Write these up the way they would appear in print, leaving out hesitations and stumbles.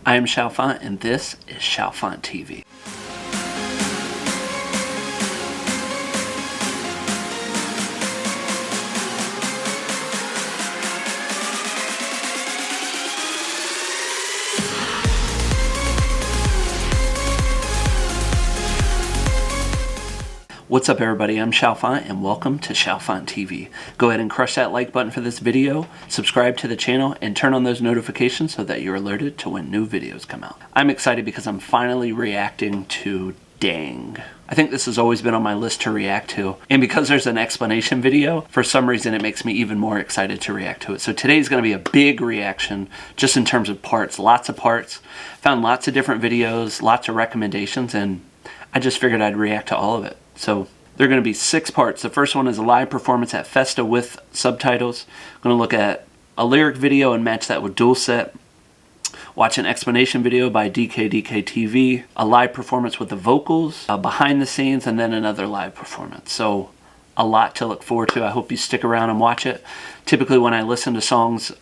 I am Chalfant, and this is Chalfant TV. What's up everybody, I'm Chalfant and welcome to Chalfant TV. Go ahead and crush that like button for this video, subscribe to the channel, and turn on those notifications so that you're alerted to when new videos come out. I'm excited because I'm finally reacting to DDAENG. I think this has always been on my list to react to, and because there's an explanation video, for some reason it makes me even more excited to react to it. So today's going to be a big reaction just in terms of parts, lots of parts. Found lots of different videos, lots of recommendations, and I just figured I'd react to all of it. So there are going to be 6 parts. The first one is a live performance at Festa with subtitles. I'm going to look at a lyric video and match that with dual set. Watch an explanation video by DKDKTV. A live performance with the vocals, behind the scenes, and then another live performance. So a lot to look forward to. I hope you stick around and watch it. Typically when I listen to songs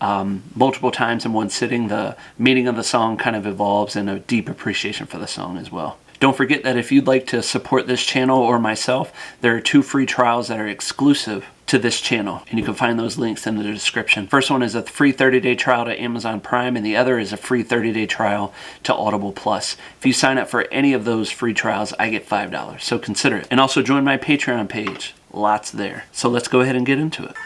multiple times in one sitting, the meaning of the song kind of evolves and a deep appreciation for the song as well. Don't forget that if you'd like to support this channel or myself, there are 2 free trials that are exclusive to this channel, and you can find those links in the description. First one is a free 30-day trial to Amazon Prime, and the other is a free 30-day trial to Audible Plus. If you sign up for any of those free trials, I get $5, so consider it. And also join my Patreon page. Lots there. So let's go ahead and get into it.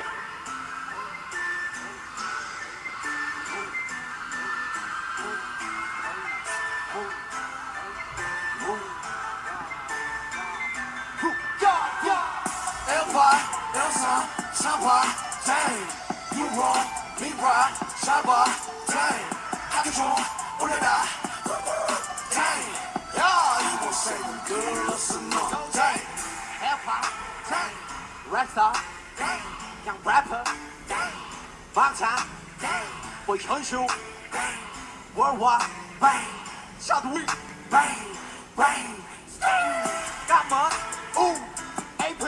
Rockstar, young rapper, 방탄, boy 현실, worldwide, bang, shout we, bang, bang, come on, ooh, AP,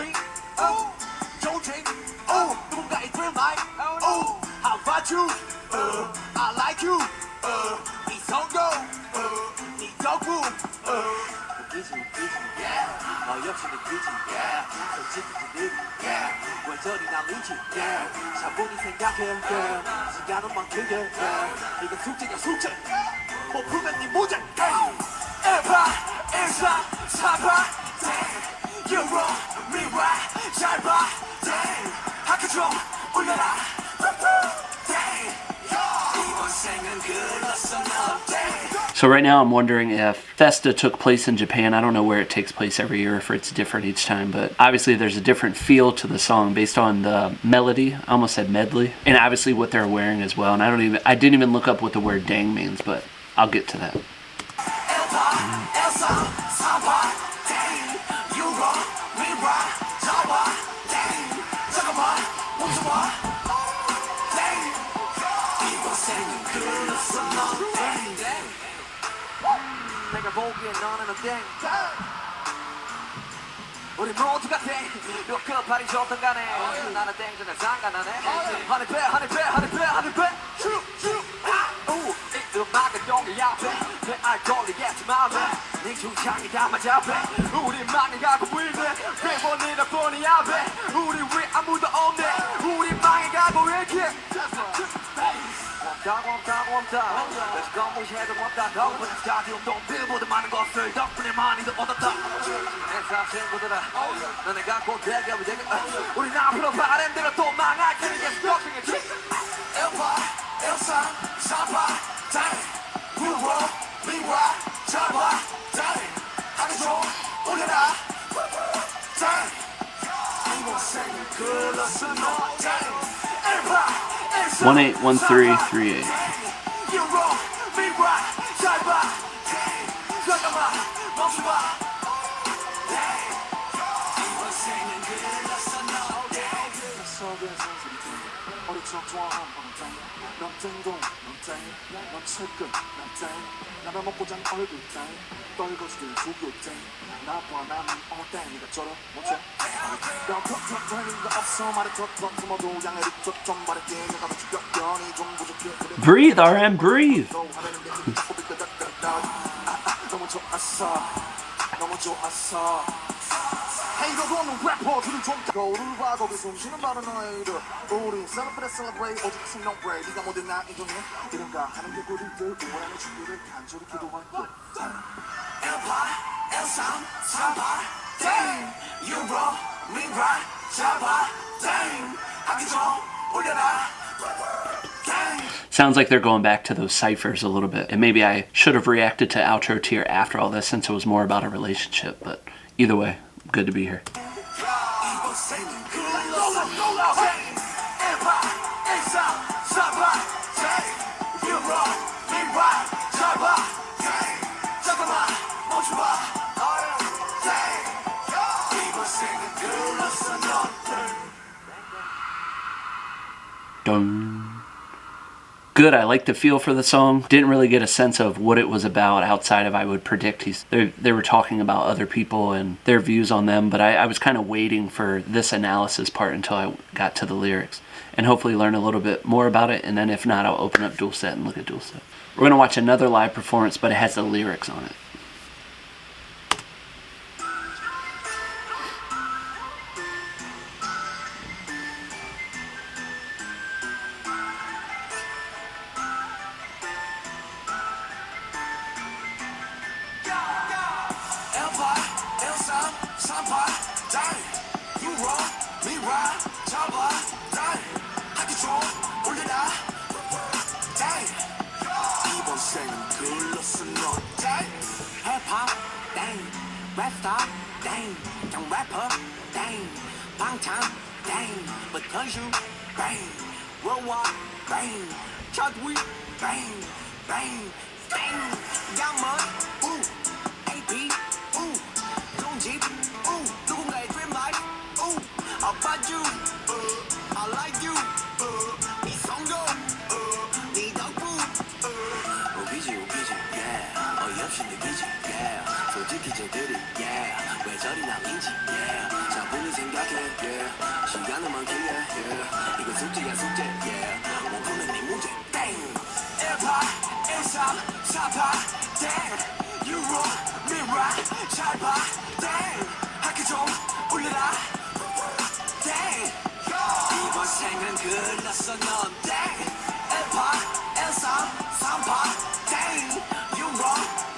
ooh, 조직, ooh, 누군가의 dream life, ooh, how about you, I like you, 이 성공, 네 덕분, 웃기지, yeah, 역시 느끼지, yeah, 솔직히 느끼지, yeah, 완전히 날리지, yeah, 차분히 생각해, yeah, 시간은 많게, yeah, 이건 숙제야 숙제, 못 풀면 네 무죄, 에바, 일상, 사바, you wrong, me right, 잘 봐, 학교 좀 올려라, 이번 생은 글렀어 너, So right now I'm wondering if Festa took place in Japan. I don't know where it takes place every year, if it's different each time, but obviously there's a different feel to the song based on the melody. I almost said medley. And obviously what they're wearing as well. And I didn't even look up what the word DDAENG means, but I'll get to that. 내가 보기엔 너는 어때? 우리 모두가 땡 너 끝발이 좋던 간에 나는 땡전에 상관하네 하늘 배 하늘 배 하늘 배 하늘 배 우 음악은 용기 앞에 내 알콜리겠지 맘에 네 중창이 다 맞아 배 우리만이 가고 있네 매번이나 보니 앞에 우리 위 아무도 없네 우리 망해가고 이렇게 그래서 건무시해도 못다 덕분에 스타디움 동들보다 많은 것을 덕분에 많이도 얻었다 회사 친구들아 너네 갖고 대기업이 되게 우린 앞으로 바른 대로 또 망할 테니까 스토킹이지 일파 일상 사파 다이 우워 미와 잡아 다이 하기 좀 올려라 다이 이번 생은 글렀어 너 다이 일파 181338. Breathe, RM, breathe. 좋았어 너무 좋았어 헤이러도 없는 래퍼들은 좀 거울을 봐 거기 숨쉬는 바로 너의 이름 우리 celebrate 오직 생명 way 네가 모든 나 인정해 이런가 하는 게 우리들 원하는 준비를 간절히 기도할게 엘파 엘삼 삼파 땡 유로 미라 잡아 땡 하기 좀 올려라 Sounds like they're going back to those ciphers a little bit. And maybe I should have reacted to outro tier after all this since it was more about a relationship. But either way, good to be here. Dun. Good, I like the feel for the song. Didn't really get a sense of what it was about outside of I would predict they were talking about other people and their views on them, but I was kind of waiting for this analysis part until I got to the lyrics and hopefully learn a little bit more about it, and then if not, I'll open up Dual Set and look at Dual Set. We're going to watch another live performance, but it has the lyrics on it. Festa, dang, young rapper, dang, 방탄, dang, because you, bang, worldwide, bang, chart we, bang, bang, bang, 양말, ooh, AP, ooh, 좋은 집, ooh, 누군가의 dream life, ooh, about you, I like you, 네 성공, 네 덕분, 웃기지, yeah, 어이없이 느끼지, yeah. 솔직히 쟤들이 yeah 왜 저리 남인지 yeah 자분히 생각해 yeah 시간은 기회 yeah 이건 숙제야 숙제 yeah 원푸는 네 문제 땡 1파 1삼 4파 땡 유로 미라 잘봐 땡 학교 좀 올려라 땡 이번 생은 글렀어 넌 땡 1파 1삼 3파 땡 유로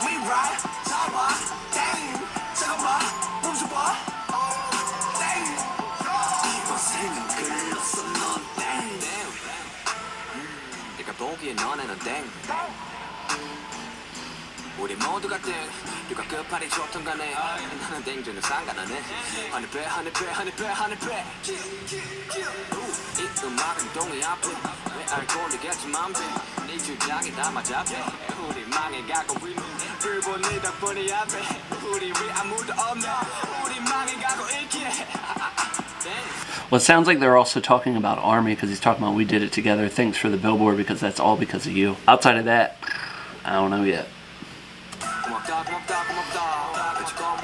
미라 잘봐 땡 잠깐만 멈춰봐 땡 이번 생은 글렀어 넌 땡 내가 보기엔 너네는 땡 우리 모두가 땡 누가 끝발이 좋던 간에 나는 땡주는 상관하네 하늘배 이 음악은 동의 앞에 왜 알고 되겠지만 네 주장이 다 맞아 우리 망해가고 있는 불본 네 덕분이 앞에 우리 위 아무도 없네 우리 망해가고 있기에 Well, it sounds like they're also talking about Army because he's talking about we did it together. Thanks for the billboard because that's all because of you. Outside of that, I don't know yet.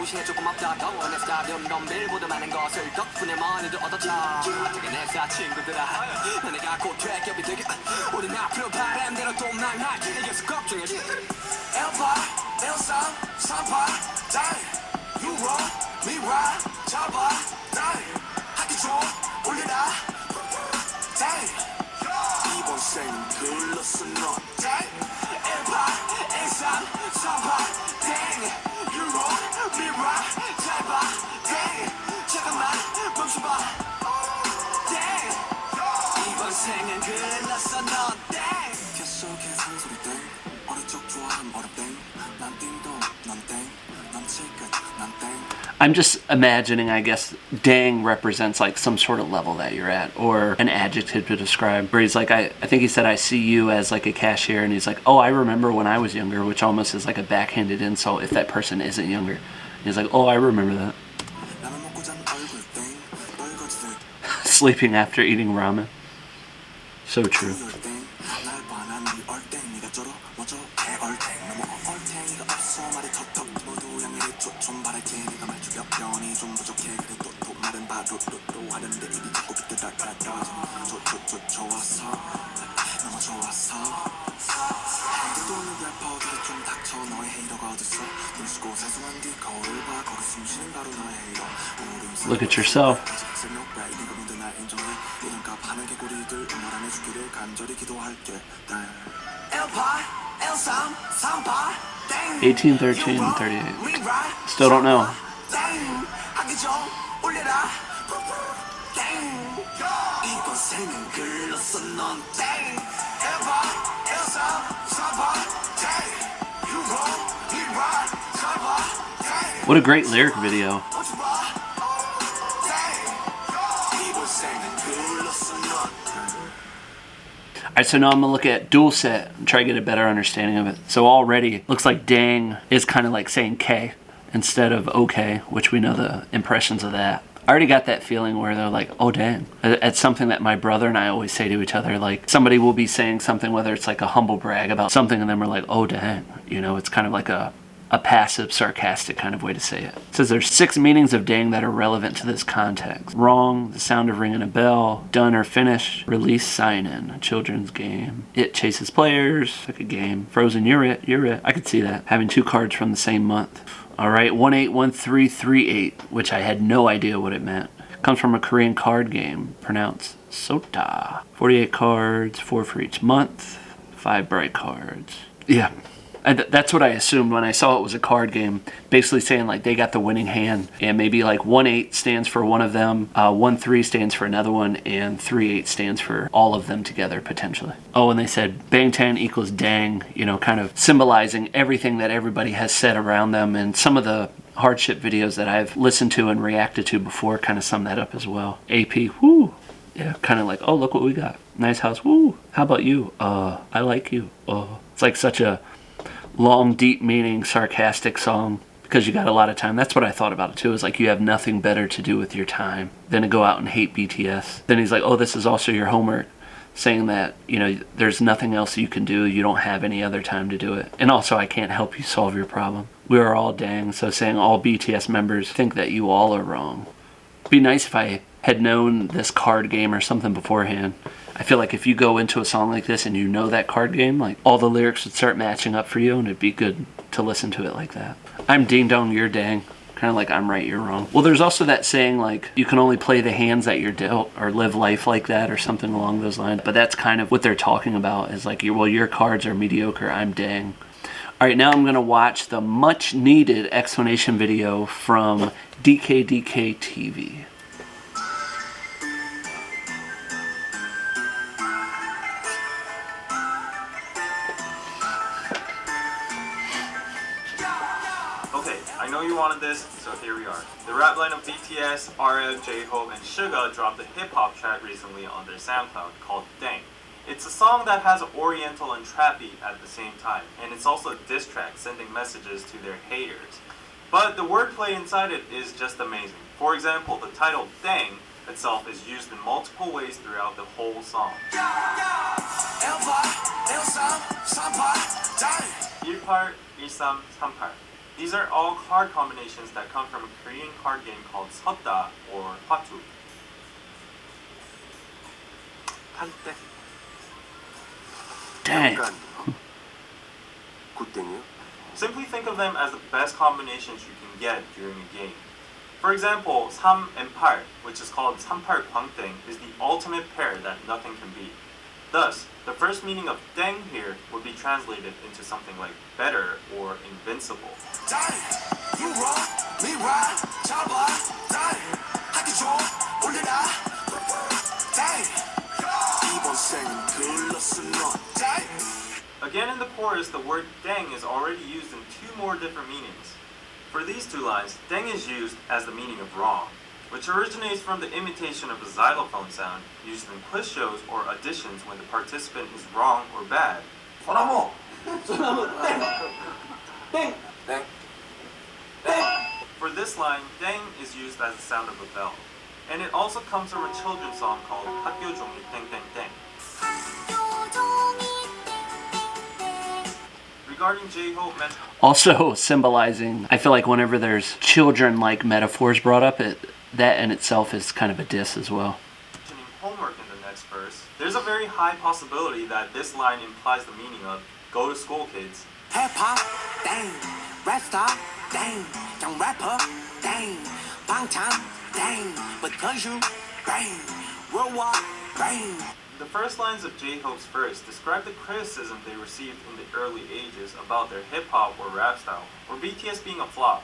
무시해줘 고맙다 덩어내 스타디움 넌 빌보드 많은 것을 덕분에 많이도 얻었다 되게 내사 친구들아 너네가 곧 퇴격이 되게 우린 앞으로 바람대로 또 망할 길을 계속 걱정해 1파 1삼 3파 다이 유로 미라 잡아 다이 학기 좀 올려라 다이 이번 생은 글렀어 넌 다이 1파 1삼 3파 땡 유로 미라 잘봐 땡 잠깐만 멈춰봐 땡 이번 생은 글렀어 넌 땡 뱃속에 상소리 땡 어릴 적 좋아함 어렵땡 난 띵동 넌땡넌 칠끝 난땡 I'm just imagining, I guess, dang represents like some sort of level that you're at or an adjective to describe. Where he's like, I think he said, I see you as like a cashier. And he's like, oh, I remember when I was younger, which almost is like a backhanded insult if that person isn't younger. And he's like, oh, I remember that. Sleeping after eating ramen. So true. Look at yourself. (18, 13, 38). Still don't know. What a great lyric video. Alright, so now I'm gonna look at dual set and try to get a better understanding of it. So already looks like dang is kind of like saying K instead of okay, which we know the impressions of that. I already got that feeling where they're like, oh dang. It's something that my brother and I always say to each other. Like somebody will be saying something, whether it's like a humble brag about something, and then we're like, oh dang. You know, it's kind of like a passive, sarcastic kind of way to say it. It says there's 6 meanings of dang that are relevant to this context. Wrong, the sound of ringing a bell, done or finished, release, sign in, a children's game. It chases players, like a game. Frozen, you're it. I could see that. Having 2 cards from the same month. Alright, 181338, which I had no idea what it meant. Comes from a Korean card game, pronounced Sota. 48 cards, 4 for each month, 5 bright cards. Yeah. That's what I assumed when I saw it was a card game, basically saying like they got the winning hand, and maybe like 1-8 stands for one of them, 1-3 stands for another one, and 3-8 stands for all of them together potentially. Oh, and they said Bangtan equals dang, you know, kind of symbolizing everything that everybody has said around them, and some of the hardship videos that I've listened to and reacted to before kind of sum that up as well. AP, whoo. Yeah, kind of like, oh, look what we got. Nice house, woo. How about you? I like you. It's like such a long, deep meaning, sarcastic song because you got a lot of time. That's what I thought about it too, is like you have nothing better to do with your time than to go out and hate BTS. Then he's like, oh, this is also your homework, saying that, you know, there's nothing else you can do, you don't have any other time to do it, and also I can't help you solve your problem. We are all dang, so saying all BTS members think that you all are wrong. It'd be nice if I had known this card game or something beforehand. I feel like if you go into a song like this and you know that card game, like all the lyrics would start matching up for you, and it'd be good to listen to it like that. I'm ding dong, you're dang. Kind of like I'm right, you're wrong. Well, there's also that saying like you can only play the hands that you're dealt, or live life like that, or something along those lines. But that's kind of what they're talking about, is like, well, your cards are mediocre, I'm dang. All right, now I'm gonna watch the much needed explanation video from DKDKTV. Okay, I know you wanted this, so here we are. The rap line of BTS, RM, J-Hope, and Suga dropped a hip-hop track recently on their SoundCloud called Dang. It's a song that has oriental and trappy at the same time, and it's also a diss track sending messages to their haters. But the wordplay inside it is just amazing. For example, the title Dang itself is used in multiple ways throughout the whole song. 18, 13, 38. These are all card combinations that come from a Korean card game called Sota or Hwatu. Dang. Simply think of them as the best combinations you can get during a game. For example, 3 and 8, which is called 38 광땡, is the ultimate pair that nothing can beat. Thus, the first meaning of dang here would be translated into something like better or invincible. Again in the chorus, the word dang is already used in 2 more different meanings. For these 2 lines, dang is used as the meaning of wrong, which originates from the imitation of a xylophone sound used in quiz shows or auditions when the participant is wrong or bad. For this line, dang is used as the sound of a bell. And it also comes from a children's song called 학교 종이 땡땡땡. Regarding J-Hope Also symbolizing, I feel like whenever there's children-like metaphors brought up, that in itself is kind of a diss as well. mentioning homework in the next verse, there's a very high possibility that this line implies the meaning of go to school, kids. Hip-hop, dang. Rap star, dang. Young rapper, dang. 방탄, dang, but cause you bang, worldwide bang. The first lines of J-Hope's verse describe the criticism they received in the early ages about their hip-hop or rap style, or BTS being a flop.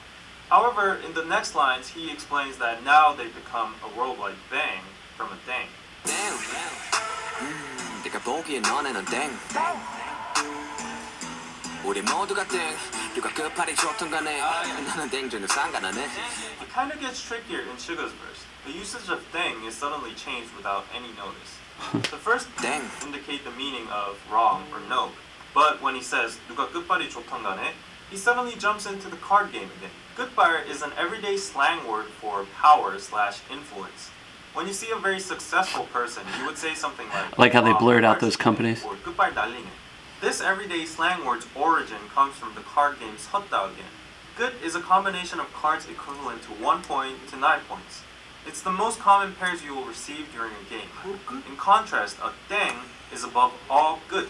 However, in the next lines, he explains that now they've become a worldwide bang from a dang. Dang, 네가 보기에 너네는 땡. 우리 모두가 땡. 누가 끝발이 좋든 간에 나는 땡 중에 상관하네. It kind of gets trickier in Suga's verse. The usage of dang is suddenly changed without any notice. The first dang indicate the meaning of wrong or no, but when he says 누가 끝발이 좋든 간에, he suddenly jumps into the card game again. 끝발 is an everyday slang word for power/influence. When you see a very successful person, you would say something like how they blurred out those companies. Or 끝발 날리네. This everyday slang word's origin comes from the card game 섰다 again. 끝 is a combination of cards equivalent to 1 point to 9 points. It's the most common pairs you will receive during a game. In contrast, a 땡 is above all 끝s.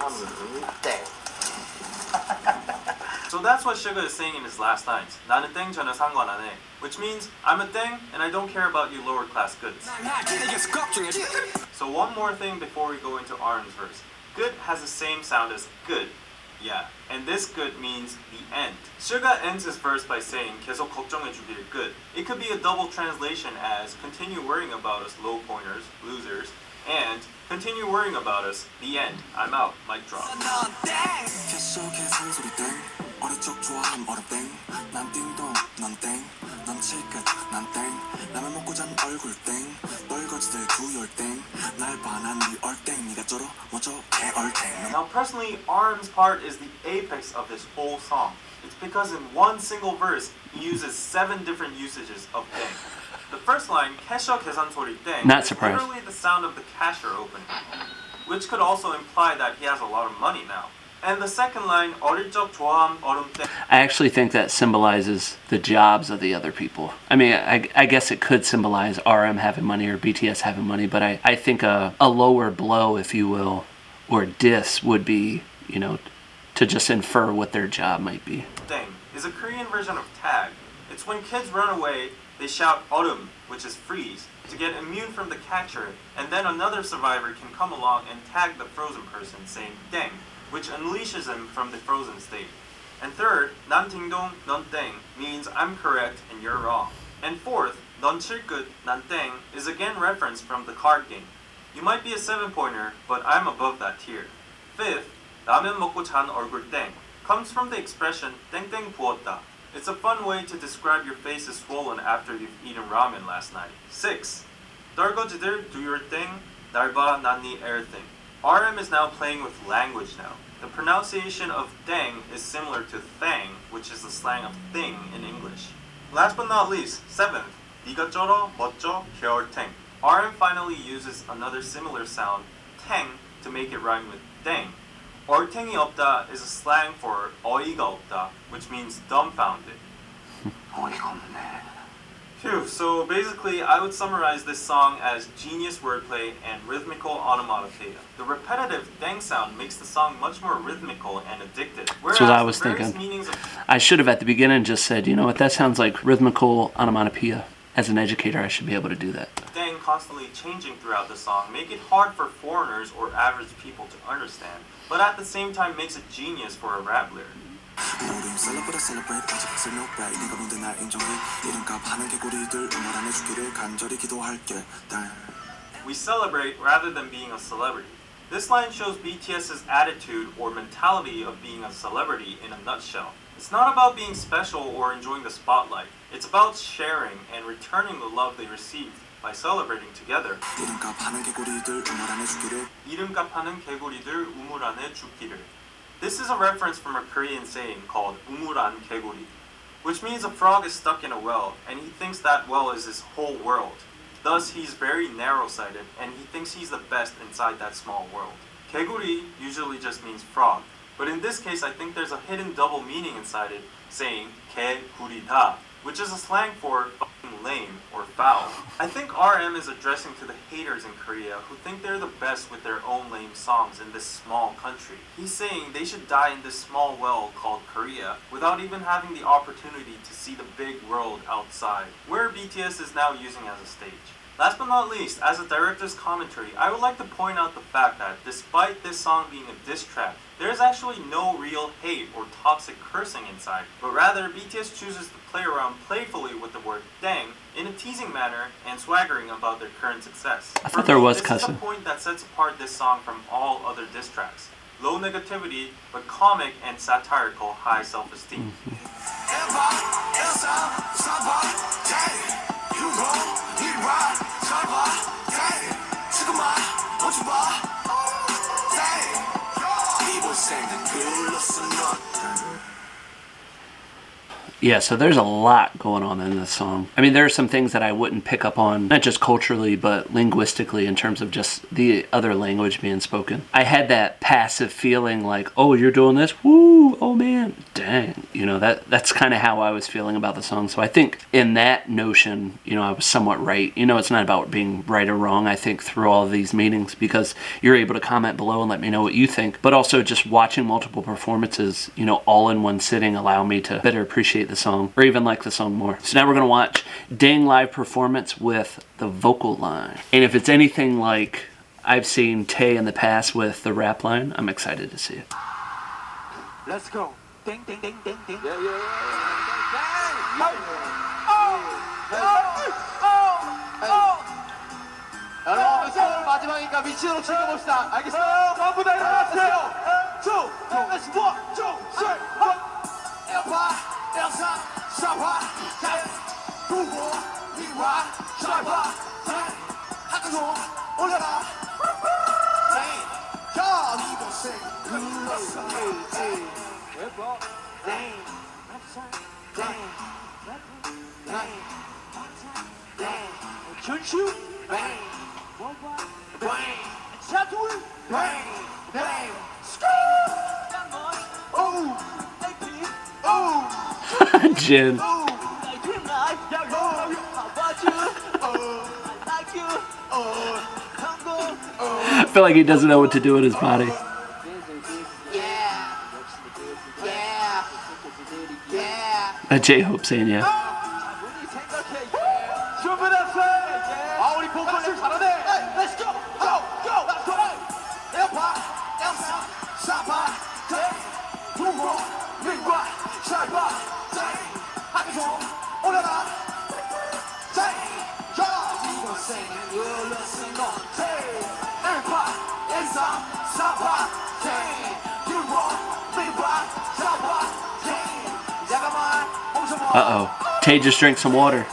So that's what Suga is saying in his last lines. 나는 땡 전혀 상관 안 해. Which means, I'm a 땡 and I don't care about you lower class goods. So one more thing before we go into Arm's verse. Good has the same sound as good. Yeah, and this good means the end. Suga ends his verse by saying 계속 걱정해주길 good. It could be a double translation as continue worrying about us low pointers, losers, and continue worrying about us, the end. I'm out. Mic drop. 어리적 좋아함 얼음땡 난 띵동 넌 땡 넌 칠끝 난 땡 라면 먹고 잔 얼굴 땡 널거지들 구열땡 날 반한 네 얼땡 네가 쩔어 뭐저 개얼땡. Now personally, Arm's part is the apex of this whole song. It's because in one single verse, he uses 7 different usages of 땡. The first line, 캐셔 계산 소리 땡, Not is surprised. literally the sound of the cashier opening, which could also imply that he has a lot of money now. And the second line, 어릴 적 좋아함 얼음 땡. I actually think that symbolizes the jobs of the other people. I mean, I guess it could symbolize RM having money or BTS having money, but I think a lower blow, if you will, or diss would be, you know, to just infer what their job might be. 땡 is a Korean version of tag. It's when kids run away, they shout 얼음, which is freeze, to get immune from the catcher, and then another survivor can come along and tag the frozen person, saying 땡, which unleashes him from the frozen state. And third, 난 딩동, 넌 땡 means I'm correct and you're wrong. And fourth, 넌 칠끝, 난 땡 is again referenced from the card game. You might be a 7-pointer, but I'm above that tier. Fifth, 라면 먹고 잔 얼굴 땡 comes from the expression 땡땡 부었다. It's a fun way to describe your face is swollen after you've eaten ramen last night. 6. 떨거지들 do your thing, 날 봐, 난 네 air thing. RM is now playing with language now. The pronunciation of dang is similar to thang, which is the slang of thing in English. Last but not least, 7th, 네가 쩔어, 멋져, 개얼탱. RM finally uses another similar sound, 탱, to make it rhyme with dang. 얼탱이 없다 is a slang for 어이가 없다, which means dumbfounded. 어이가 없네. Phew, so basically I would summarize this song as genius wordplay and rhythmical onomatopoeia. The repetitive dang sound makes the song much more rhythmical and addictive. Whereas That's what I was the various thinking. meanings of I should have at the beginning just said, you know what, that sounds like rhythmical onomatopoeia. As an educator, I should be able to do that. dang constantly changing throughout the song make it hard for foreigners or average people to understand, but at the same time makes it genius for a rap lyric. 우린 celebrate 아직 no break 네가 뭔데 날 인정해 이름값 하는 개구리들 응원 안 해주기를 간절히 기도할게. We celebrate rather than being a celebrity. This line shows BTS's attitude or mentality of being a celebrity in a nutshell. It's not about being special or enjoying the spotlight. It's about sharing and returning the love they received by celebrating together. 이름값 하는 개구리들 응원 안 해주기를. 이름값 하는 개구리들 우물 안에 죽기를. This is a reference from a Korean saying called 우물안 개구리, which means a frog is stuck in a well and he thinks that well is his whole world. Thus, he's very narrow-sighted and he thinks he's the best inside that small world. 개구리 usually just means frog, but in this case I think there's a hidden double meaning inside it, saying 개구리다, which is a slang for fucking fucking lame or foul. I think RM is addressing to the haters in Korea who think they're the best with their own lame songs in this small country. He's saying they should die in this small well called Korea without even having the opportunity to see the big world outside, where BTS is now using as a stage. Last but not least, as a director's commentary, I would like to point out the fact that despite this song being a diss track, there is actually no real hate or toxic cursing inside, but rather BTS chooses to play around playfully with the word dang in a teasing manner and swaggering about their current success. I thought there was cussing. This cussing. is the point that sets apart this song from all other diss tracks. Low negativity, but comic and satirical high self-esteem. Yeah, so there's a lot going on in this song. I mean, there are some things that I wouldn't pick up on, not just culturally, but linguistically in terms of just the other language being spoken. I had that passive feeling like, oh, you're doing this? Woo! Oh, man. Dang. You know, that's kind of how I was feeling about the song. So I think in that notion, you know, I was somewhat right. You know, it's not about being right or wrong, I think, through all of these meetings, because you're able to comment below and let me know what you think. But also just watching multiple performances, you know, all in one sitting allow me to better appreciate the song, or even like the song more. So now we're going to watch Daeng live performance with the vocal line. And if it's anything like I've seen Tae in the past with the rap line, I'm excited to see it. Let's go. Ding ding ding ding ding. Yeah. 여러분 서울 마지막이니까 미치도록 즐겨봅시다. 알겠어요? 전부 다 일어나세요. 2, 1, 2, 3, 1. Elsa, Shabba, Google, Miwa, Shabba, 한국어 올려라. 자, 이거 sing, 불렀어, 춘추, bang, bang, 차투, bang, bang, oh, oh. Jin. I feel like he doesn't know what to do with his body. J-Hope saying yeah. Uh-oh. Tae just drank some water.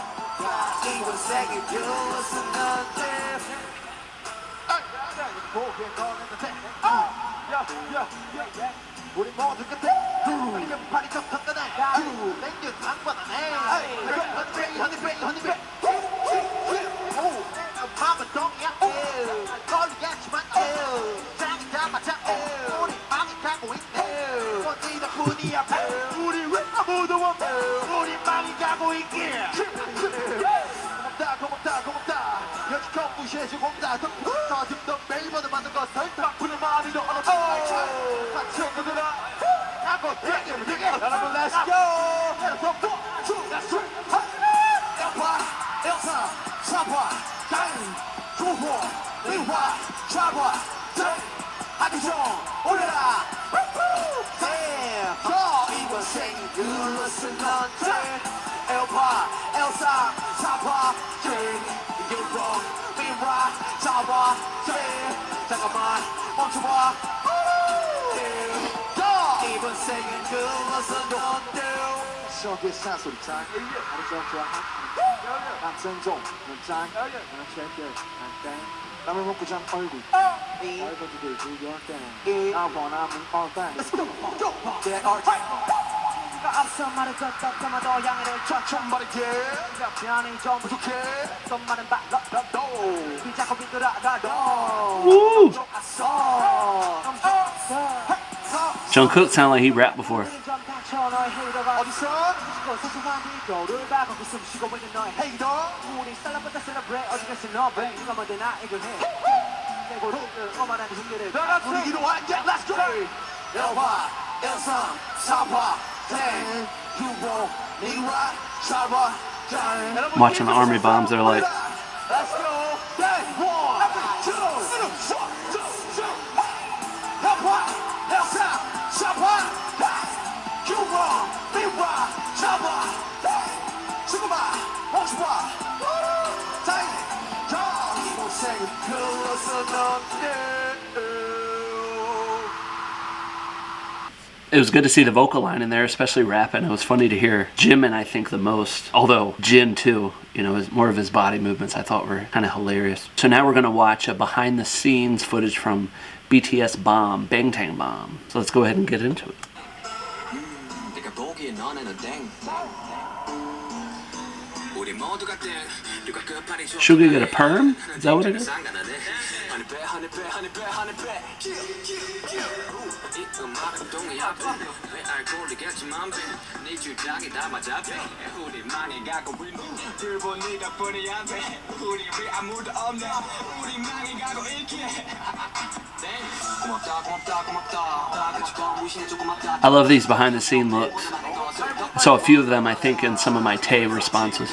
Jungkook sounded like he rapped before. 닥쳐 너의 헤이더가 어딨어? 시끄러워 소중한 네 거울을 봐 거기 숨 쉬고 있는 너의 헤이더 우리 살라봤다 셀러브레이트 어디 갔어 너 누가 먼저 나 이겨내 내고로 어마한 흉내를 우리 이루와 yeah let's go 1화 1, 3, 4화 10 6, 2화 4화 I'm watching the army bombs. They're like, let's go 1, 2, 3 it was good to see the vocal line in there, especially rapping. It was funny to hear Jimin, I think, the most. Although Jin, too, you know, more of his body movements I thought were kind of hilarious. So now we're going to watch a behind-the-scenes footage from BTS Bomb, Bangtan Bomb. So let's go ahead and get into it. Suga get a perm? Is that what it is? I love these behind the scene looks. I saw a few of them, I think, in some of my Tay responses.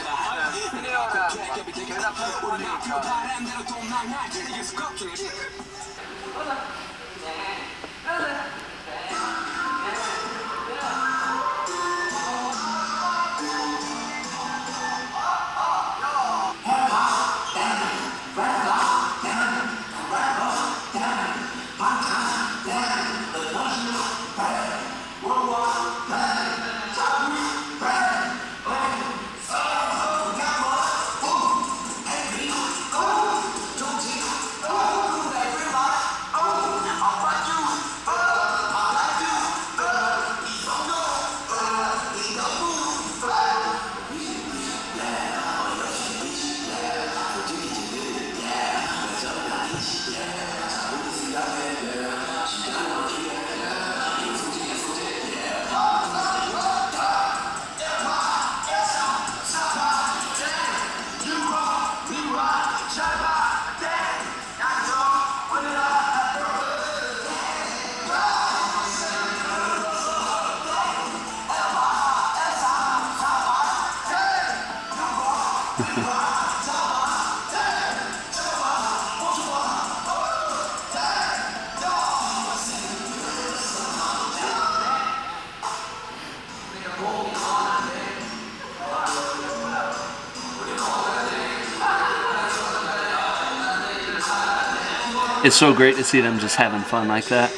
It's so great to see them just having fun like that.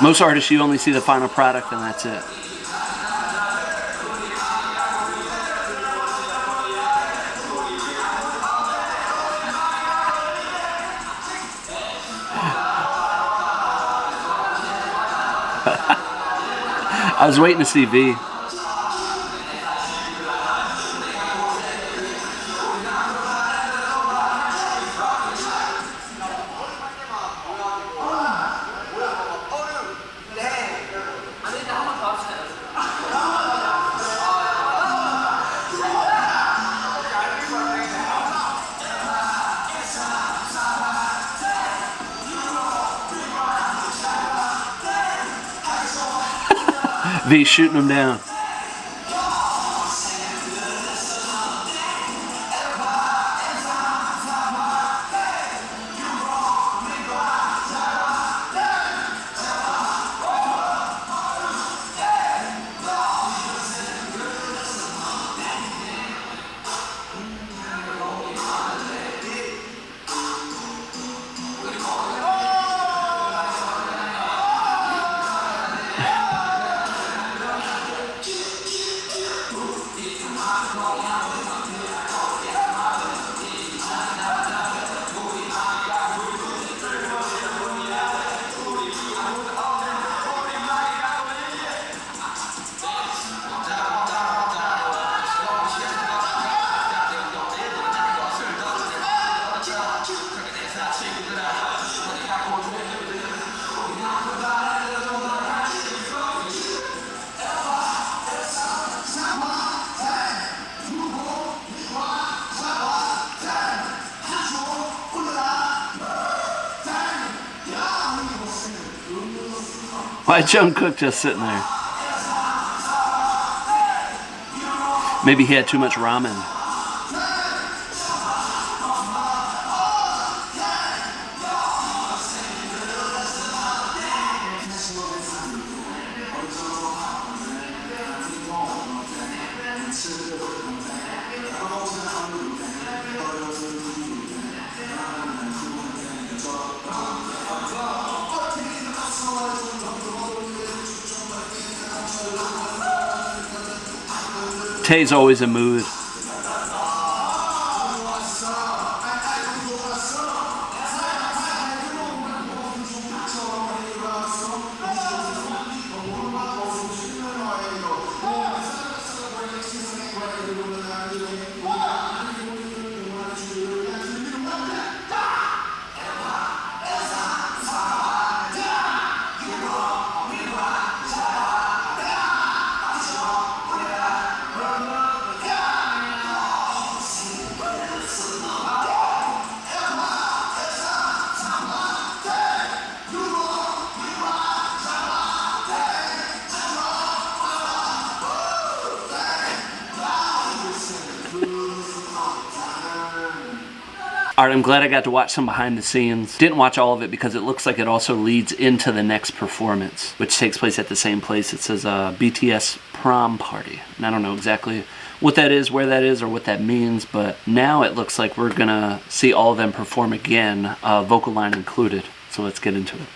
Most artists, you only see the final product and that's it. I was waiting to see V. V shooting them down. Why Jungkook just sitting there? Maybe he had too much ramen. Tae's always in mood. Alright, I'm glad I got to watch some behind the scenes. Didn't watch all of it because it looks like it also leads into the next performance, which takes place at the same place. It says BTS Prom Party. And I don't know exactly what that is, where that is, or what that means, but now it looks like we're gonna see all of them perform again, vocal line included. So let's get into it.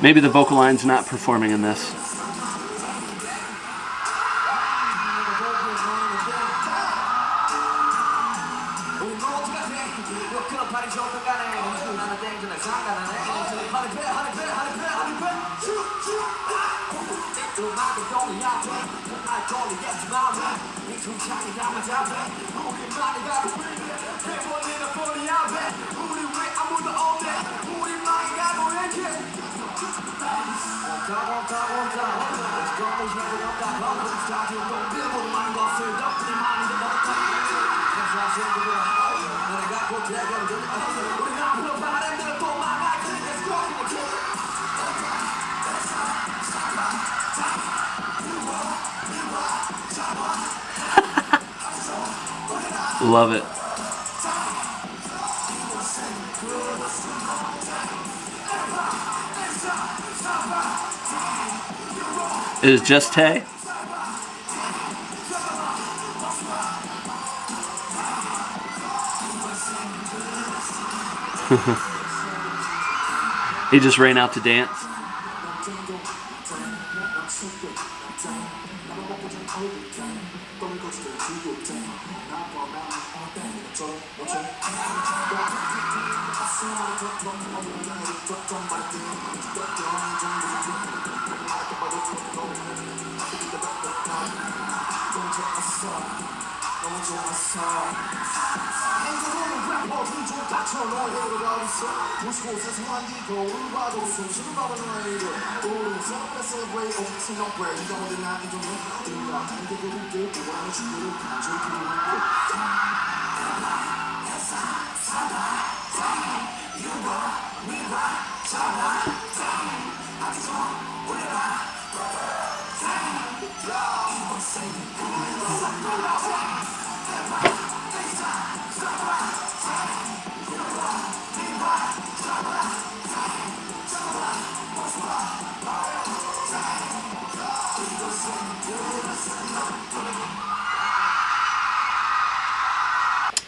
Maybe the vocal line's not performing in this. Love it. It is just Tae. He just ran out to dance.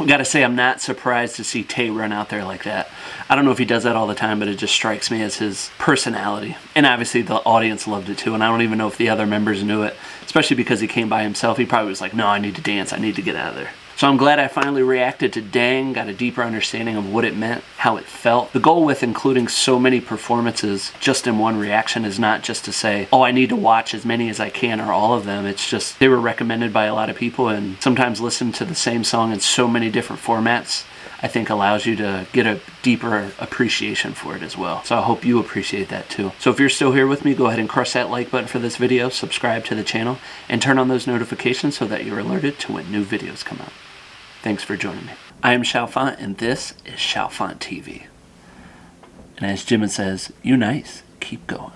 Gotta say, I'm not surprised to see Tay run out there like that. I don't know if he does that all the time, but it just strikes me as his personality. And obviously the audience loved it too, and I don't even know if the other members knew it, especially because he came by himself. He probably was like, no, I need to dance, I need to get out of there. So I'm glad I finally reacted to Dang, got a deeper understanding of what it meant, how it felt. The goal with including so many performances just in one reaction is not just to say, oh, I need to watch as many as I can or all of them. It's just they were recommended by a lot of people, and sometimes listen to the same song in so many different formats, I think allows you to get a deeper appreciation for it as well. So I hope you appreciate that too. So if you're still here with me, go ahead and crush that like button for this video, subscribe to the channel, and turn on those notifications so that you're alerted to when new videos come out. Thanks for joining me. I am Chalfant, and this is Chalfant TV. And as Jimin says, you nice, keep going.